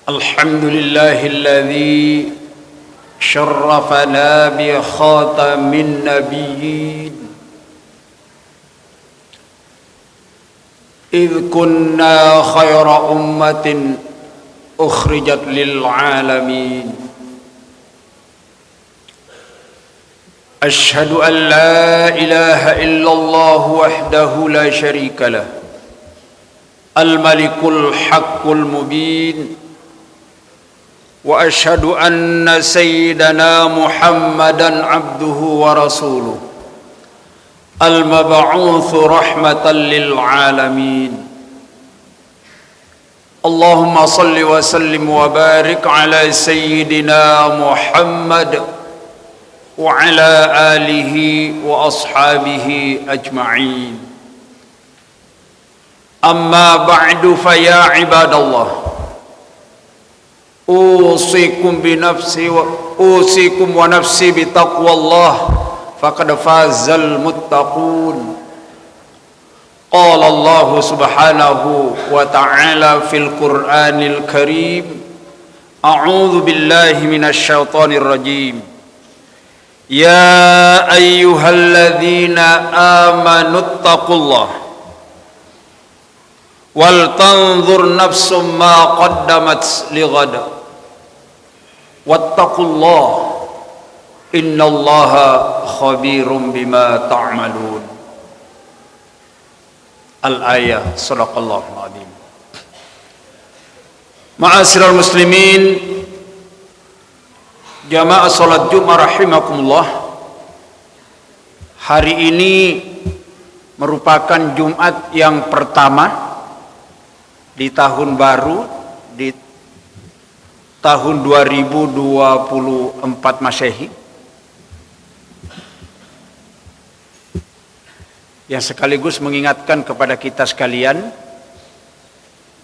الحمد لله الذي شرفنا بخاتم النبيين إذ كنا خير أمة أخرجت للعالمين أشهد أن لا إله إلا الله وحده لا شريك له الملك الحق المبين وأشهد أن سيدنا محمدا عبده ورسوله المبعوث رحمة للعالمين اللهم صل وسلم وبارك على سيدنا محمد وعلى آله وأصحابه أجمعين أما بعد فيا عباد الله أوصيكم ونفسي بتقوى الله فقد فاز المتقون قال الله سبحانه وتعالى في القرآن الكريم أعوذ بالله من الشيطان الرجيم يا أيها الذين آمنوا اتقوا الله ولتنظر نفس ما قدمت لغد واتقوا الله إن الله خبير بما تعملون الآية صدق الله العظيم. Ma'asyiral muslimin, jamaah salat Jumat rahimakumullah. Hari ini merupakan Jumat yang pertama di tahun baru, di tahun 2024 Masehi, yang sekaligus mengingatkan kepada kita sekalian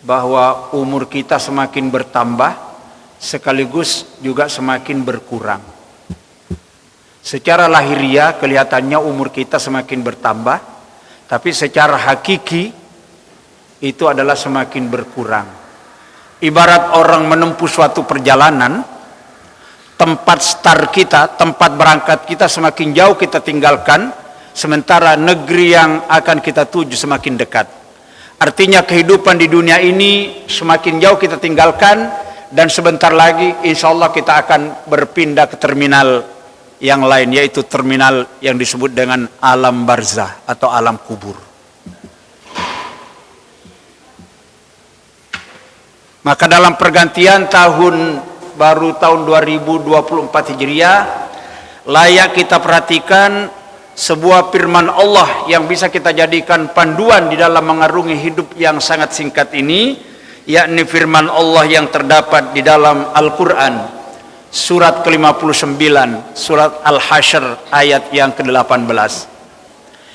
bahwa umur kita semakin bertambah sekaligus juga semakin berkurang. Secara lahiriah kelihatannya umur kita semakin bertambah, tapi secara hakiki itu adalah semakin berkurang. Ibarat orang menempuh suatu perjalanan, tempat start kita, tempat berangkat kita semakin jauh kita tinggalkan, sementara negeri yang akan kita tuju semakin dekat. Artinya kehidupan di dunia ini semakin jauh kita tinggalkan, dan sebentar lagi insya Allah kita akan berpindah ke terminal yang lain, yaitu terminal yang disebut dengan alam barzah atau alam kubur. Maka dalam pergantian tahun baru tahun 2024 Hijriah, layak kita perhatikan sebuah firman Allah yang bisa kita jadikan panduan di dalam mengarungi hidup yang sangat singkat ini, yakni firman Allah yang terdapat di dalam Al-Quran surat ke-59, surat Al-Hasyr ayat yang ke-18.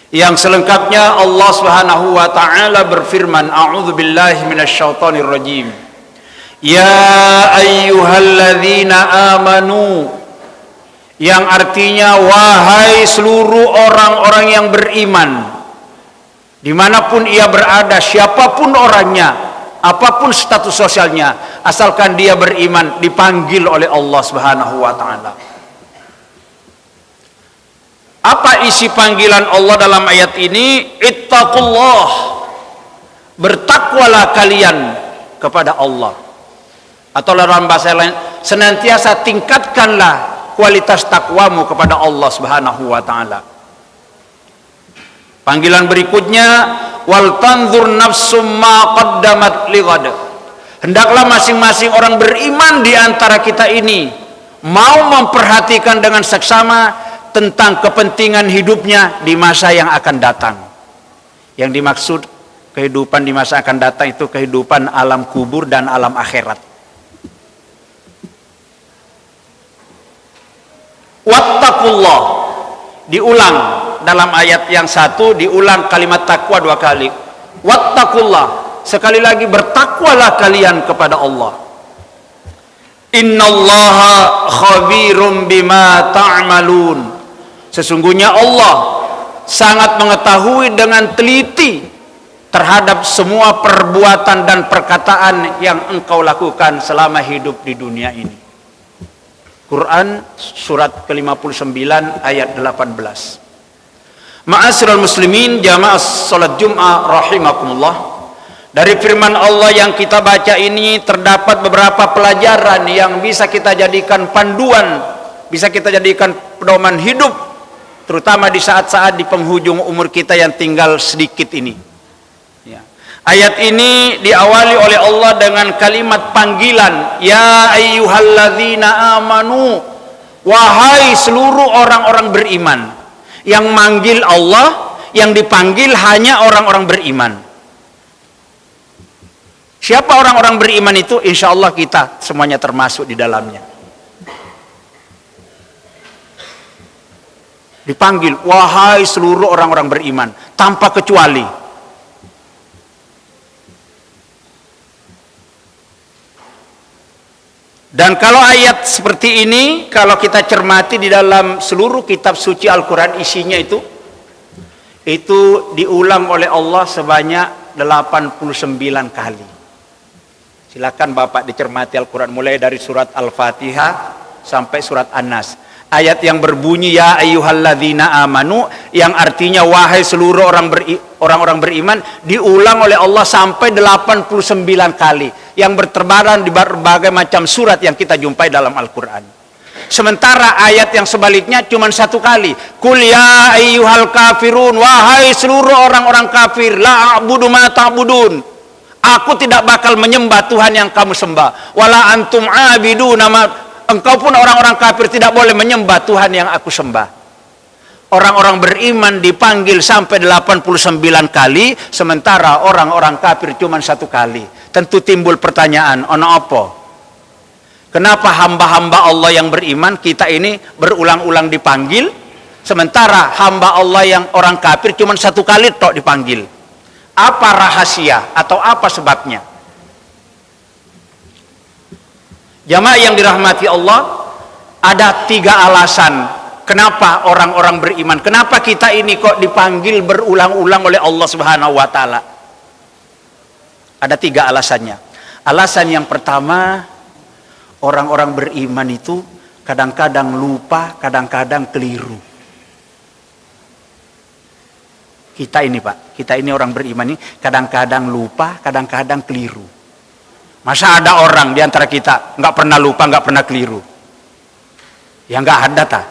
Yang selengkapnya Allah Subhanahu wa taala berfirman, a'udzubillahi minasyaitonir rajim. Ya ayyuhalladzina amanu, yang artinya wahai seluruh orang-orang yang beriman, dimanapun ia berada, siapapun orangnya, apapun status sosialnya, asalkan dia beriman, dipanggil oleh Allah Subhanahu wa taala. Apa isi panggilan Allah dalam ayat ini? Ittaqullah, bertakwalah kalian kepada Allah. Atau dalam bahasa lain, senantiasa tingkatkanlah kualitas takwamu kepada Allah Subhanahu wa taala. Panggilan berikutnya, wal tanzur nafsum ma qaddamat lighad. Hendaklah masing-masing orang beriman di antara kita ini mau memperhatikan dengan seksama tentang kepentingan hidupnya di masa yang akan datang. Yang dimaksud kehidupan di masa akan datang itu kehidupan alam kubur dan alam akhirat. Wattaqullah, diulang dalam ayat yang satu, diulang kalimat takwa 2 kali. Wattaqullah, sekali lagi bertakwalah kalian kepada Allah. Innallaha khabirum bima ta'malun. Sesungguhnya Allah sangat mengetahui dengan teliti terhadap semua perbuatan dan perkataan yang engkau lakukan selama hidup di dunia ini. Quran surat ke-59 ayat 18. Ma'asyiral muslimin, jamaah salat Jumat rahimakumullah. Dari firman Allah yang kita baca ini terdapat beberapa pelajaran yang bisa kita jadikan panduan, bisa kita jadikan pedoman hidup, terutama di saat-saat di penghujung umur kita yang tinggal sedikit ini. Ya. Ayat ini diawali oleh Allah dengan kalimat panggilan, ya ayyuhalladzina amanu, wahai seluruh orang-orang beriman. Yang manggil Allah, yang dipanggil hanya orang-orang beriman. Siapa orang-orang beriman itu? Insya Allah kita semuanya termasuk di dalamnya. Dipanggil, wahai seluruh orang-orang beriman, tanpa kecuali. Dan kalau ayat seperti ini, kalau kita cermati di dalam seluruh kitab suci Al-Quran, isinya itu diulang oleh Allah sebanyak 89 kali. Silakan Bapak dicermati Al-Quran mulai dari surat Al-Fatihah sampai surat An-Nas. Ayat yang berbunyi ya ayyuhalladzina amanu, yang artinya wahai seluruh orang-orang beriman, diulang oleh Allah sampai 89 kali, yang berterbaran di berbagai macam surat yang kita jumpai dalam Al-Quran. Sementara ayat yang sebaliknya cuma satu kali, kul ya ayyuhal kafirun, wahai seluruh orang-orang kafir, la a'budu ma ta'budun, aku tidak bakal menyembah Tuhan yang kamu sembah, wala antum abiduna ma, engkau pun orang-orang kafir tidak boleh menyembah Tuhan yang aku sembah. Orang-orang beriman dipanggil sampai 89 kali, sementara orang-orang kafir cuma satu kali. Tentu timbul pertanyaan, ono apa? Kenapa hamba-hamba Allah yang beriman, kita ini berulang-ulang dipanggil, sementara hamba Allah yang orang kafir cuma satu kali tok dipanggil? Apa rahasia atau apa sebabnya? Jamaah yang dirahmati Allah, ada 3 alasan kenapa orang-orang beriman, kenapa kita ini kok dipanggil berulang-ulang oleh Allah Subhanahu wa taala. Ada 3 alasannya. Alasan yang pertama, orang-orang beriman itu kadang-kadang lupa, kadang-kadang keliru. Kita ini Pak, kita ini orang beriman ini kadang-kadang lupa, kadang-kadang keliru. Masa ada orang di antara kita nggak pernah lupa, nggak pernah keliru? Ya nggak ada ta.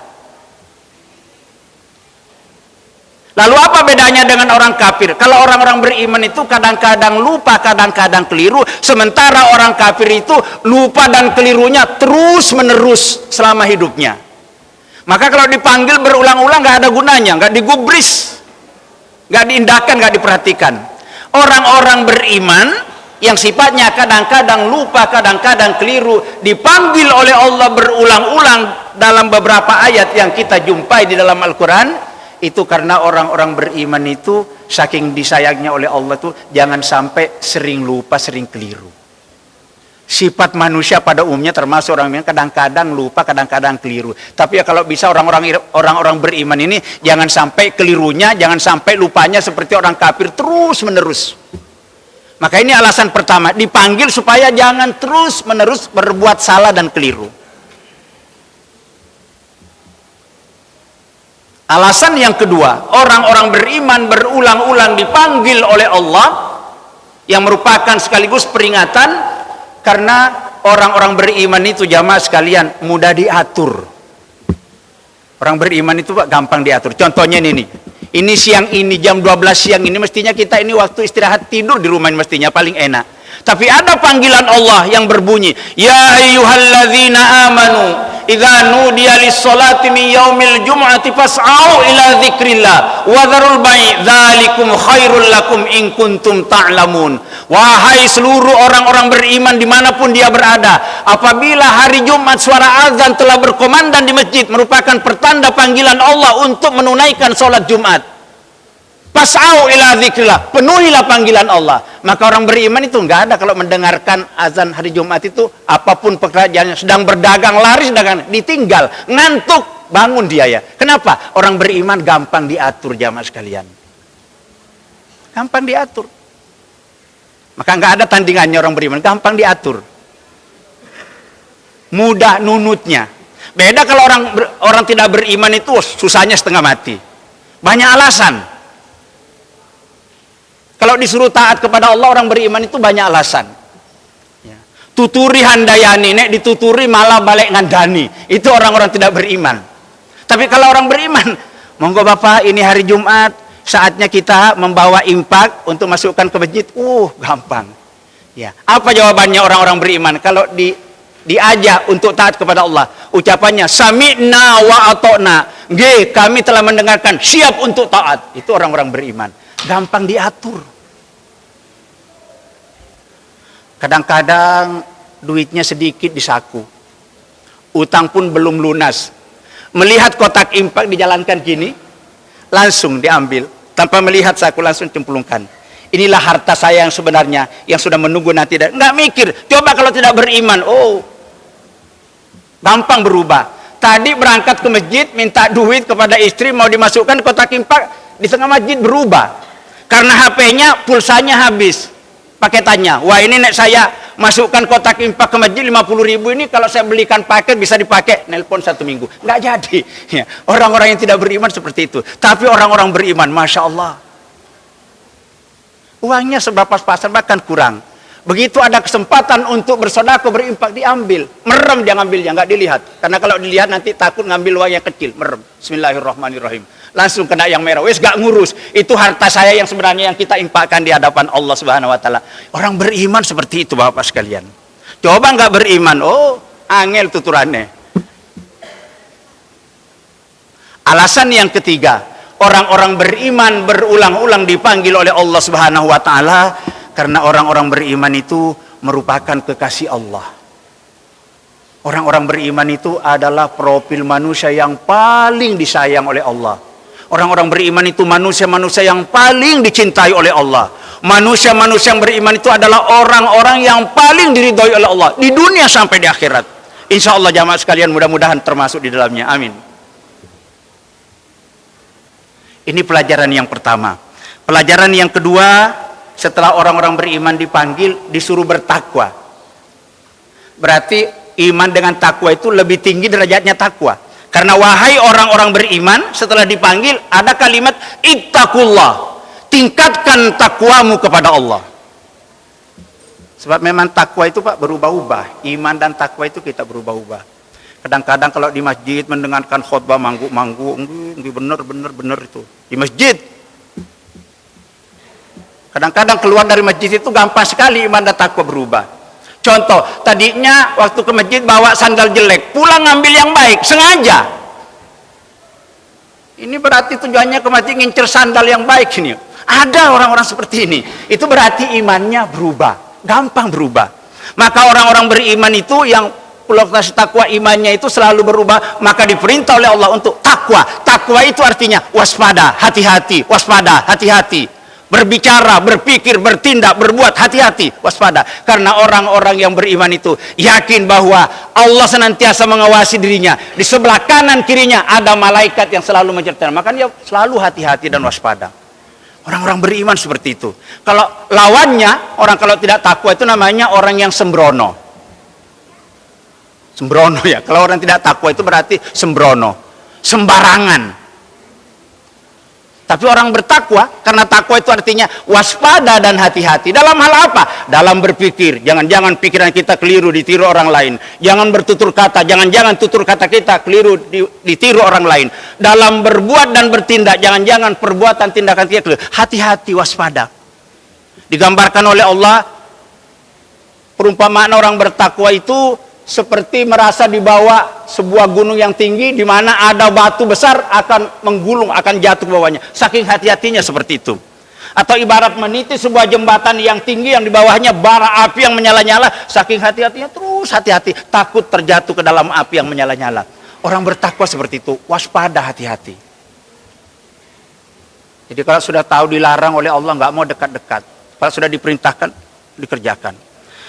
Lalu apa bedanya dengan orang kafir? Kalau orang-orang beriman itu kadang-kadang lupa, kadang-kadang keliru, sementara orang kafir itu lupa dan kelirunya terus menerus selama hidupnya. Maka kalau dipanggil berulang-ulang nggak ada gunanya, nggak digubris, nggak diindahkan, nggak diperhatikan. Orang-orang beriman yang sifatnya kadang-kadang lupa, kadang-kadang keliru, dipanggil oleh Allah berulang-ulang dalam beberapa ayat yang kita jumpai di dalam Al-Quran, itu karena orang-orang beriman itu saking disayangnya oleh Allah tuh jangan sampai sering lupa, sering keliru. Sifat manusia pada umumnya termasuk orang yang kadang-kadang lupa, kadang-kadang keliru. Tapi ya kalau bisa orang-orang beriman ini jangan sampai kelirunya, jangan sampai lupanya seperti orang kafir terus menerus. Maka ini alasan pertama, dipanggil supaya jangan terus menerus berbuat salah dan keliru. Alasan yang kedua, orang-orang beriman berulang-ulang dipanggil oleh Allah, yang merupakan sekaligus peringatan, karena orang-orang beriman itu jamaah sekalian mudah diatur. Orang beriman itu Pak gampang diatur. Contohnya ini siang ini jam 12 siang ini mestinya kita ini waktu istirahat tidur di rumah ini mestinya paling enak. Tapi ada panggilan Allah yang berbunyi, ya ayyuhalladzina amanu idza nudiya lis-sholati min yaumil jum'ati fas'au ila dzikrillah wa dzarul bai' dzalikum khairul lakum in kuntum ta'lamun. Wahai seluruh orang-orang beriman dimanapun dia berada, apabila hari Jumat suara azan telah berkumandang di masjid, merupakan pertanda panggilan Allah untuk menunaikan sholat Jumat. Fas'au ila dzikrillah, penuhilah panggilan Allah. Maka orang beriman itu nggak ada kalau mendengarkan azan hari Jumat itu, apapun pekerjaannya, sedang berdagang, laris dagang, ditinggal, ngantuk, bangun dia ya. Kenapa? Orang beriman gampang diatur jamaah sekalian. Gampang diatur. Maka nggak ada tandingannya orang beriman, gampang diatur. Mudah nunutnya. Beda kalau orang tidak beriman itu susahnya setengah mati. Banyak alasan. Kalau disuruh taat kepada Allah, orang beriman itu banyak alasan. Ya. Tuturi handayani, nek dituturi malah balik ngandani. Itu orang-orang tidak beriman. Tapi kalau orang beriman, monggo Bapak, ini hari Jumat, saatnya kita membawa impak untuk masukkan ke masjid. Gampang. Ya. Apa jawabannya orang-orang beriman kalau diajak untuk taat kepada Allah? Ucapannya sami'na wa ata'na. Kami telah mendengarkan, siap untuk taat. Itu orang-orang beriman. Gampang diatur. Kadang-kadang duitnya sedikit di saku. Utang pun belum lunas. Melihat kotak impak dijalankan gini, langsung diambil. Tanpa melihat saku, langsung cemplungkan. Inilah harta saya yang sebenarnya, yang sudah menunggu nanti. Nggak mikir. Coba kalau tidak beriman, gampang berubah. Tadi berangkat ke masjid, minta duit kepada istri, mau dimasukkan kotak impak, di tengah masjid berubah. Karena HP-nya, pulsanya habis. Paketannya. Wah, ini nek saya masukkan kotak impak ke masjid 50.000 ini, kalau saya belikan paket bisa dipakai nelpon 1 minggu. Nggak jadi. Ya. Orang-orang yang tidak beriman seperti itu. Tapi orang-orang beriman, Masya Allah. Uangnya seberapa pasar bahkan kurang. Begitu ada kesempatan untuk bersedekah, berimpak, diambil. Merem dia ngambilnya, nggak dilihat. Karena kalau dilihat nanti takut ngambil uang yang kecil. Merem. Bismillahirrahmanirrahim. Langsung kena yang merah. Wes gak ngurus. Itu harta saya yang sebenarnya yang kita impakkan di hadapan Allah Subhanahu wa taala. Orang beriman seperti itu Bapak sekalian. Coba nggak beriman, angel tuturannya. Alasan yang ketiga, orang-orang beriman berulang-ulang dipanggil oleh Allah Subhanahu wa taala karena orang-orang beriman itu merupakan kekasih Allah. Orang-orang beriman itu adalah profil manusia yang paling disayang oleh Allah. Orang-orang beriman itu manusia-manusia yang paling dicintai oleh Allah. Manusia-manusia yang beriman itu adalah orang-orang yang paling diridhoi oleh Allah di dunia sampai di akhirat. Insya Allah jamaah sekalian, mudah-mudahan termasuk di dalamnya. Amin. Ini pelajaran yang pertama. Pelajaran yang kedua, setelah orang-orang beriman dipanggil, disuruh bertakwa. Berarti iman dengan takwa itu lebih tinggi derajatnya takwa. Karena wahai orang-orang beriman, setelah dipanggil ada kalimat ittaqullah. Tingkatkan takwamu kepada Allah. Sebab memang takwa itu Pak berubah-ubah. Iman dan takwa itu kita berubah-ubah. Kadang-kadang kalau di masjid mendengarkan khutbah manggu-manggu, benar itu. Di masjid. Kadang-kadang keluar dari masjid itu gampang sekali iman dan takwa berubah. Contoh, tadinya waktu ke masjid bawa sandal jelek, pulang ngambil yang baik, sengaja. Ini berarti tujuannya ke masjid ngincer sandal yang baik ini. Ada orang-orang seperti ini. Itu berarti imannya berubah, gampang berubah. Maka orang-orang beriman itu yang kultivasi takwa imannya itu selalu berubah, maka diperintah oleh Allah untuk takwa. Takwa itu artinya waspada, hati-hati, waspada, hati-hati. Berbicara, berpikir, bertindak, berbuat, hati-hati, waspada. Karena orang-orang yang beriman itu yakin bahwa Allah senantiasa mengawasi dirinya. Di sebelah kanan kirinya ada malaikat yang selalu menyertai. Maka dia selalu hati-hati dan waspada. Orang-orang beriman seperti itu. Kalau lawannya, orang kalau tidak takwa itu namanya orang yang sembrono. Sembrono ya. Kalau orang tidak takwa itu berarti sembrono, sembarangan. Tapi orang bertakwa, karena takwa itu artinya waspada dan hati-hati. Dalam hal apa? Dalam berpikir. Jangan-jangan pikiran kita keliru ditiru orang lain. Jangan bertutur kata. Jangan-jangan tutur kata kita keliru ditiru orang lain. Dalam berbuat dan bertindak. Jangan-jangan perbuatan tindakan kita keliru. Hati-hati, waspada. Digambarkan oleh Allah, perumpamaan orang bertakwa itu seperti merasa di bawah sebuah gunung yang tinggi di mana ada batu besar akan menggulung, akan jatuh ke bawahnya. Saking hati-hatinya seperti itu. Atau ibarat meniti sebuah jembatan yang tinggi yang di bawahnya bara api yang menyala-nyala. Saking hati-hatinya terus hati-hati, takut terjatuh ke dalam api yang menyala-nyala. Orang bertakwa seperti itu, waspada, hati-hati. Jadi kalau sudah tahu dilarang oleh Allah, nggak mau dekat-dekat. Kalau sudah diperintahkan, dikerjakan.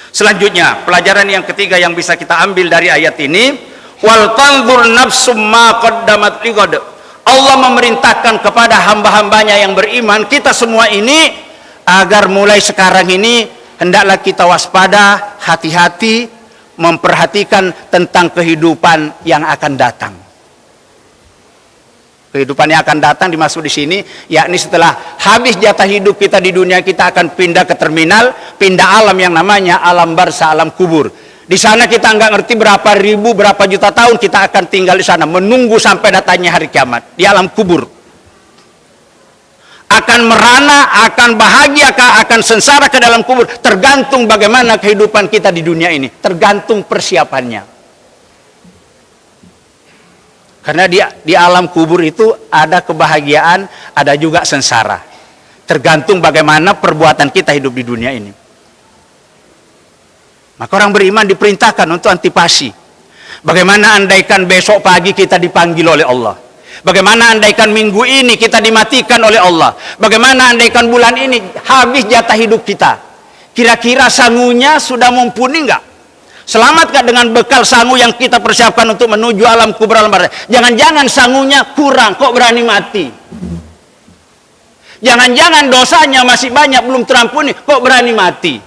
Selanjutnya, pelajaran yang ketiga yang bisa kita ambil dari ayat ini, wal tanzur nafsum ma qaddamat lighad. Allah memerintahkan kepada hamba-hambanya yang beriman, kita semua ini agar mulai sekarang ini hendaklah kita waspada, hati-hati, memperhatikan tentang kehidupan yang akan datang. Kehidupan yang akan datang dimaksud di sini, yakni setelah habis jatah hidup kita di dunia, kita akan pindah ke terminal, pindah alam yang namanya alam barzah, alam kubur. Di sana kita nggak ngerti berapa ribu, berapa juta tahun kita akan tinggal di sana, menunggu sampai datangnya hari kiamat di alam kubur. Akan merana, akan bahagia, akan sengsara ke dalam kubur, tergantung bagaimana kehidupan kita di dunia ini, tergantung persiapannya. Karena di alam kubur itu ada kebahagiaan, ada juga sengsara. Tergantung bagaimana perbuatan kita hidup di dunia ini. Maka orang beriman diperintahkan untuk antipasi. Bagaimana andaikan besok pagi kita dipanggil oleh Allah? Bagaimana andaikan minggu ini kita dimatikan oleh Allah? Bagaimana andaikan bulan ini habis jatah hidup kita? Kira-kira sangunya sudah mumpuni enggak? Selamat gak dengan bekal sangu yang kita persiapkan untuk menuju alam kubur, alam barzah? Jangan-jangan sangunya kurang, kok berani mati? Jangan-jangan dosanya masih banyak, belum terampuni, kok berani mati?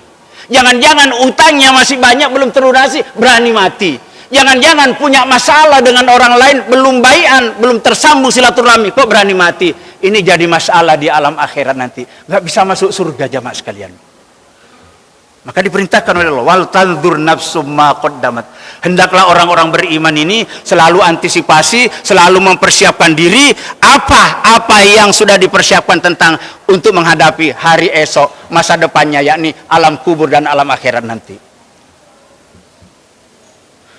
Jangan-jangan utangnya masih banyak, belum terlunasi, berani mati? Jangan-jangan punya masalah dengan orang lain, belum baian, belum tersambung silaturahmi, kok berani mati? Ini jadi masalah di alam akhirat nanti. Gak bisa masuk surga jamaah sekalian. Maka diperintahkan oleh Allah, wal tanzur nafsum ma qaddamat. Hendaklah orang-orang beriman ini selalu antisipasi, selalu mempersiapkan diri apa yang sudah dipersiapkan tentang untuk menghadapi hari esok, masa depannya, yakni alam kubur dan alam akhirat nanti.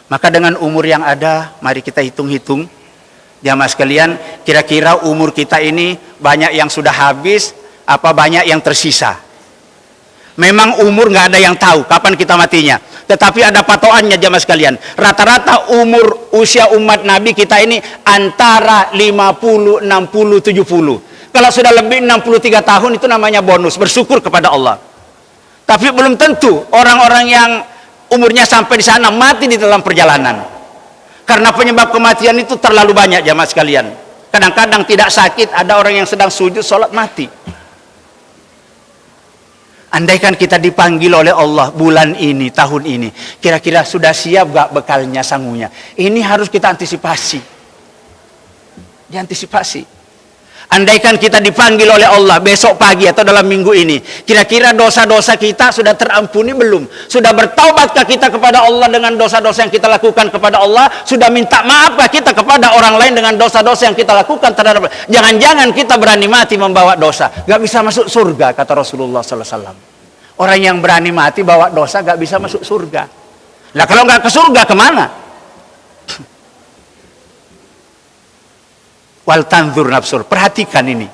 Maka dengan umur yang ada, mari kita hitung-hitung jamaah sekalian, kira-kira umur kita ini banyak yang sudah habis, apa banyak yang tersisa. Memang umur nggak ada yang tahu kapan kita matinya, tetapi ada patokannya jamaah sekalian. Rata-rata umur usia umat Nabi kita ini antara 50, 60, 70. Kalau sudah lebih 63 tahun itu namanya bonus, bersyukur kepada Allah. Tapi belum tentu orang-orang yang umurnya sampai di sana mati di dalam perjalanan. Karena penyebab kematian itu terlalu banyak jamaah sekalian. Kadang-kadang tidak sakit, ada orang yang sedang sujud sholat mati. Andaikan kita dipanggil oleh Allah bulan ini, tahun ini, kira-kira sudah siap gak bekalnya, sangunya? Ini harus kita antisipasi. Diantisipasi. Andaikan kita dipanggil oleh Allah besok pagi atau dalam minggu ini, kira-kira dosa-dosa kita sudah terampuni belum? Sudah bertaubatkah kita kepada Allah dengan dosa-dosa yang kita lakukan kepada Allah? Sudah minta maafkah kita kepada orang lain dengan dosa-dosa yang kita lakukan terhadap? Jangan-jangan kita berani mati membawa dosa, gak bisa masuk surga, kata Rasulullah SAW. Orang yang berani mati bawa dosa gak bisa masuk surga. Nah kalau gak ke surga kemana? Wal tanzur nafsur, perhatikan ini,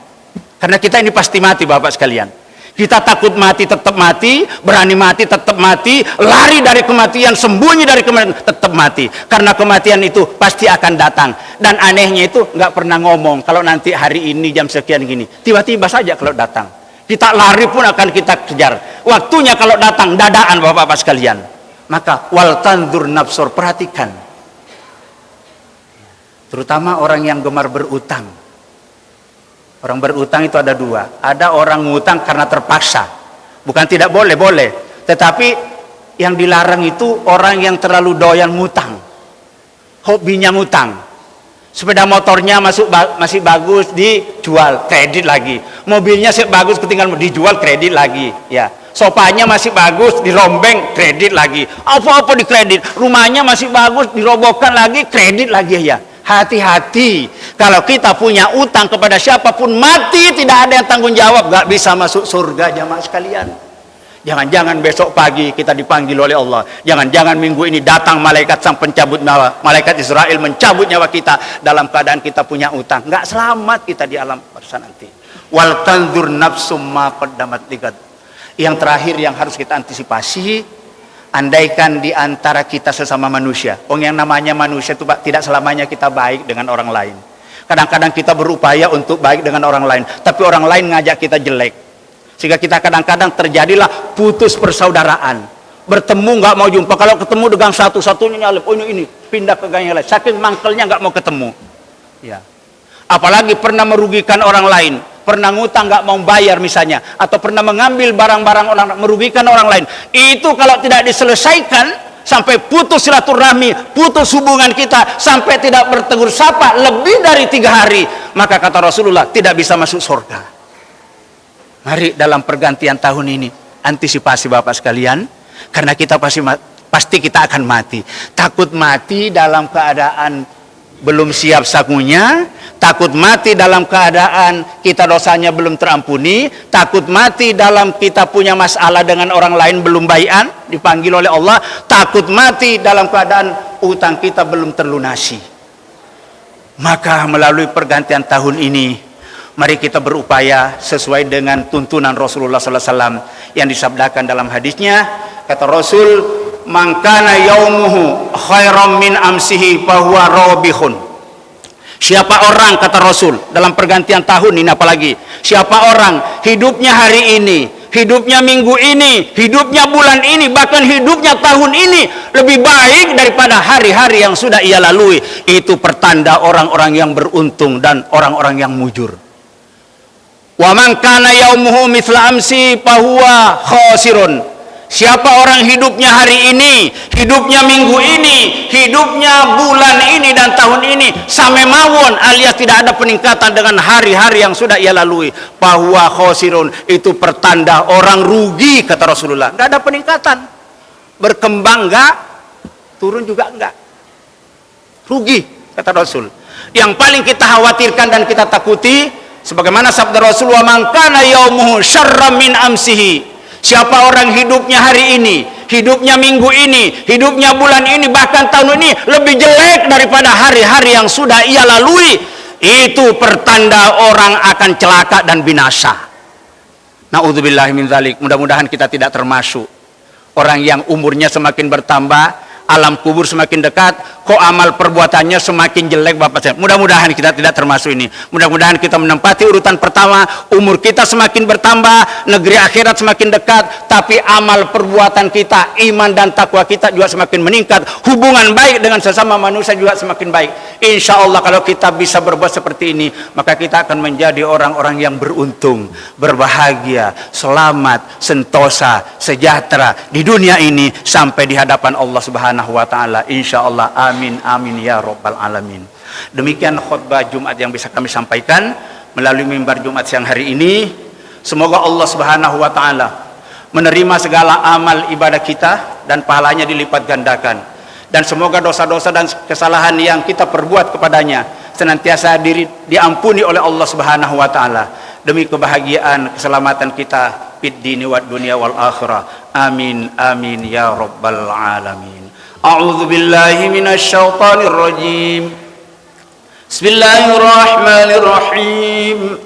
karena kita ini pasti mati bapak sekalian. Kita takut mati tetap mati, berani mati tetap mati, lari dari kematian, sembunyi dari kematian tetap mati, karena kematian itu pasti akan datang. Dan anehnya itu nggak pernah ngomong kalau nanti hari ini jam sekian gini, tiba-tiba saja kalau datang kita lari pun akan kita kejar. Waktunya kalau datang dadaan bapak-bapak sekalian. Maka wal tanzur nafsur, perhatikan. Terutama orang yang gemar berutang. Orang berutang itu ada dua. Ada orang ngutang karena terpaksa. Bukan tidak boleh, boleh. Tetapi yang dilarang itu orang yang terlalu doyan ngutang. Hobinya ngutang. Sepeda motornya masih bagus, dijual, kredit lagi. Mobilnya bagus, ketinggalan, dijual, kredit lagi. Ya. Sofanya masih bagus, dirombeng, kredit lagi. Apa-apa dikredit. Rumahnya masih bagus, dirobohkan lagi, kredit lagi ya. Hati-hati, kalau kita punya utang kepada siapapun, mati tidak ada yang tanggung jawab, gak bisa masuk surga jamaah sekalian. Jangan-jangan besok pagi kita dipanggil oleh Allah. Jangan-jangan minggu ini datang malaikat sang pencabut nyawa, malaikat Israel mencabut nyawa kita dalam keadaan kita punya utang. Gak selamat kita di alam barzah nanti. Wal tanzur nafsum ma qaddamat ligad. Yang terakhir yang harus kita antisipasi, andaikan di antara kita sesama manusia, yang namanya manusia itu tidak selamanya kita baik dengan orang lain. Kadang-kadang kita berupaya untuk baik dengan orang lain, tapi orang lain ngajak kita jelek, sehingga kita kadang-kadang terjadilah putus persaudaraan. Bertemu nggak mau jumpa, kalau ketemu dengan satu-satunya nyalip, oh ini pindah ke gang yang lain, saking mangkelnya nggak mau ketemu. Ya. Apalagi pernah merugikan orang lain, pernah ngutang nggak mau bayar misalnya, atau pernah mengambil barang-barang orang, merugikan orang lain, itu kalau tidak diselesaikan sampai putus silaturahmi, putus hubungan kita, sampai tidak bertegur sapa lebih dari 3 hari, maka kata Rasulullah tidak bisa masuk surga. Mari dalam pergantian tahun ini antisipasi Bapak sekalian, karena kita pasti kita akan mati. Takut mati dalam keadaan belum siap sakunya, takut mati dalam keadaan kita dosanya belum terampuni, takut mati dalam kita punya masalah dengan orang lain belum baian dipanggil oleh Allah, takut mati dalam keadaan utang kita belum terlunasi. Maka melalui pergantian tahun ini, mari kita berupaya sesuai dengan tuntunan Rasulullah SAW yang disabdakan dalam hadisnya. Kata Rasul, "Man kana yaumuhu khairam min amsihi fahuwa rabihun." Siapa orang, kata Rasul, dalam pergantian tahun ini apalagi, siapa orang hidupnya hari ini, hidupnya minggu ini, hidupnya bulan ini, bahkan hidupnya tahun ini lebih baik daripada hari-hari yang sudah ia lalui, itu pertanda orang-orang yang beruntung dan orang-orang yang mujur. Wa man kana yaumuhu mithla amsi fahuwa khasirun. Siapa orang hidupnya hari ini, hidupnya minggu ini, hidupnya bulan ini dan tahun ini same mawon, alias tidak ada peningkatan dengan hari-hari yang sudah ia lalui, fahuwa khasirun, itu pertanda orang rugi, kata Rasulullah. Enggak ada peningkatan, berkembang enggak, turun juga enggak, rugi, kata Rasul. Yang paling kita khawatirkan dan kita takuti, sebagaimana sabda Rasul, "Wa man kana yaumuhu syarram min amsihi." Siapa orang hidupnya hari ini, hidupnya minggu ini, hidupnya bulan ini, bahkan tahun ini lebih jelek daripada hari-hari yang sudah ia lalui, itu pertanda orang akan celaka dan binasa. Na'udzubillahi min dzalik. Mudah-mudahan kita tidak termasuk orang yang umurnya semakin bertambah, alam kubur semakin dekat, kok amal perbuatannya semakin jelek, Bapak saya. Mudah-mudahan kita tidak termasuk ini. Mudah-mudahan kita menempati urutan pertama, umur kita semakin bertambah, negeri akhirat semakin dekat, tapi amal perbuatan kita, iman dan takwa kita juga semakin meningkat, hubungan baik dengan sesama manusia juga semakin baik. Insya Allah kalau kita bisa berbuat seperti ini, maka kita akan menjadi orang-orang yang beruntung, berbahagia, selamat, sentosa, sejahtera di dunia ini sampai di hadapan Allah Subhanahu wa ta'ala, insyaallah. Amin amin ya rabbal alamin. Demikian khutbah Jumat yang bisa kami sampaikan melalui mimbar Jumat siang hari ini. Semoga Allah Subhanahu wa ta'ala menerima segala amal ibadah kita dan pahalanya dilipat gandakan, dan semoga dosa-dosa dan kesalahan yang kita perbuat kepadanya senantiasa diampuni oleh Allah Subhanahu wa ta'ala, demi kebahagiaan keselamatan kita fid dini wad dunya wal akhirah. Amin amin ya rabbal alamin. A'udzu billahi minasy syaithanir rajim. Bismillahirrahmanirrahim.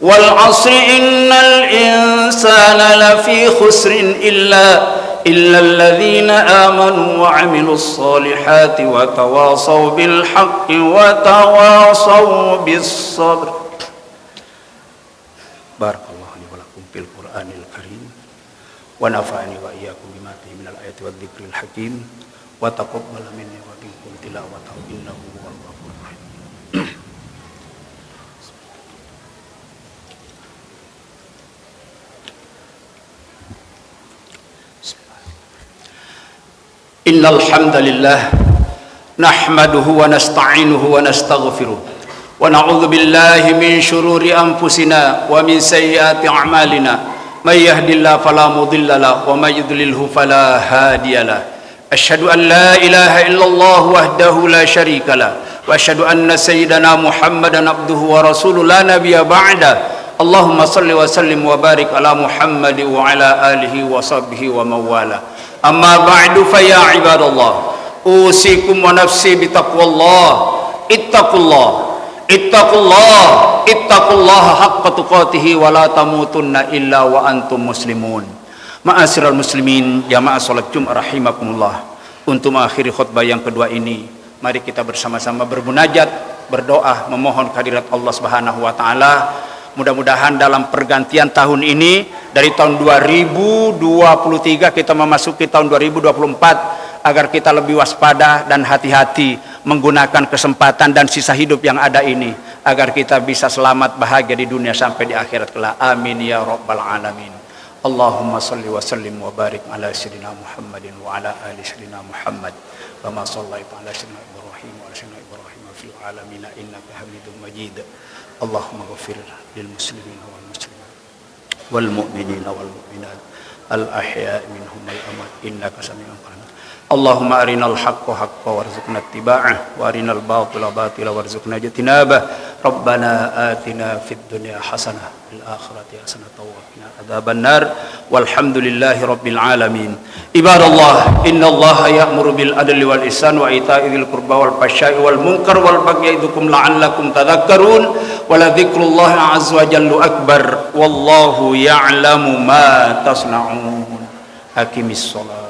Wal 'asri innal insana lafi khusrin illa alladzina amanu wa 'amilus solihati wa tawasaw bil haqqi wa tawasaw bis sabr. Barakallahu li wa lakum fil Qur'anil karim wa nafa'ani wa iyyakum bima fihi minal ayati wadh dzikril hakim. Wa taqabbal minni wa minkum tilawatahu innahu huwal ghafurur rahim. Innal hamdalillah nahmaduhu wa nasta'inuhu wa nastaghfiruh wa na'udzu billahi min shururi anfusina wa min sayyiati a'malina may yahdihillahu fala mudilla lahu wa may yudlilhu fala hadiyalah. Asyhadu an la ilaha illallah wahdahu la syarika lah wa asyhadu anna sayyidana Muhammadan abduhu wa rasuluh la nabiyya ba'da. Allahumma salli wa sallim wa barik ala Muhammad wa ala alihi wa sahbihi wa mawala. Amma ba'du fa ya ibadallah, usikum wa nafsi bi taqwallah. Ittaqullah haqqa tuqatih wa la tamutunna illa wa antum muslimun. Ma'asyiral muslimin, jamaah salat Jumat rahimakumullah. Untuk mengakhiri khutbah yang kedua ini, mari kita bersama-sama bermunajat, berdoa, memohon kehadirat Allah Subhanahu wa taala. Mudah-mudahan dalam pergantian tahun ini, dari tahun 2023 kita memasuki tahun 2024, agar kita lebih waspada dan hati-hati menggunakan kesempatan dan sisa hidup yang ada ini, agar kita bisa selamat bahagia di dunia sampai di akhirat kelak. Amin ya rabbal alamin. Allahumma salli wa sallim wa barik ala sayyidina Muhammadin wa ala ali sayyidina Muhammad kama shallaita ala sayyidina Ibrahim wa ala sayyidina Ibrahim fil alamin innaka Hamidum Majid. Allahumma ghfir lil muslimin wal muslimat wal mu'minin wal mu'minat al ahya'i minhum wal amwat innaka sami'un qarib. Allahumma arinal haqqa haqqan warzuqna ittiba'ah wa arinal batila batila warzuqna ijtinabah. Rabbana atina fid dunya hasanah fil akhirati hasanah wa qina adzabannar. Walhamdulillahi rabbil alamin. Ibadallah, innallaha ya'muru bil adli wal ihsan wa ita'i dzil qurba wal fahsya'i wal munkar wal bagyi ya'idukum la'allakum tadhakkarun. Wa la dzikrullahi 'azza wa jalla akbar. Wallahu ya'lamu ma tasna'un. Aqimis shalah.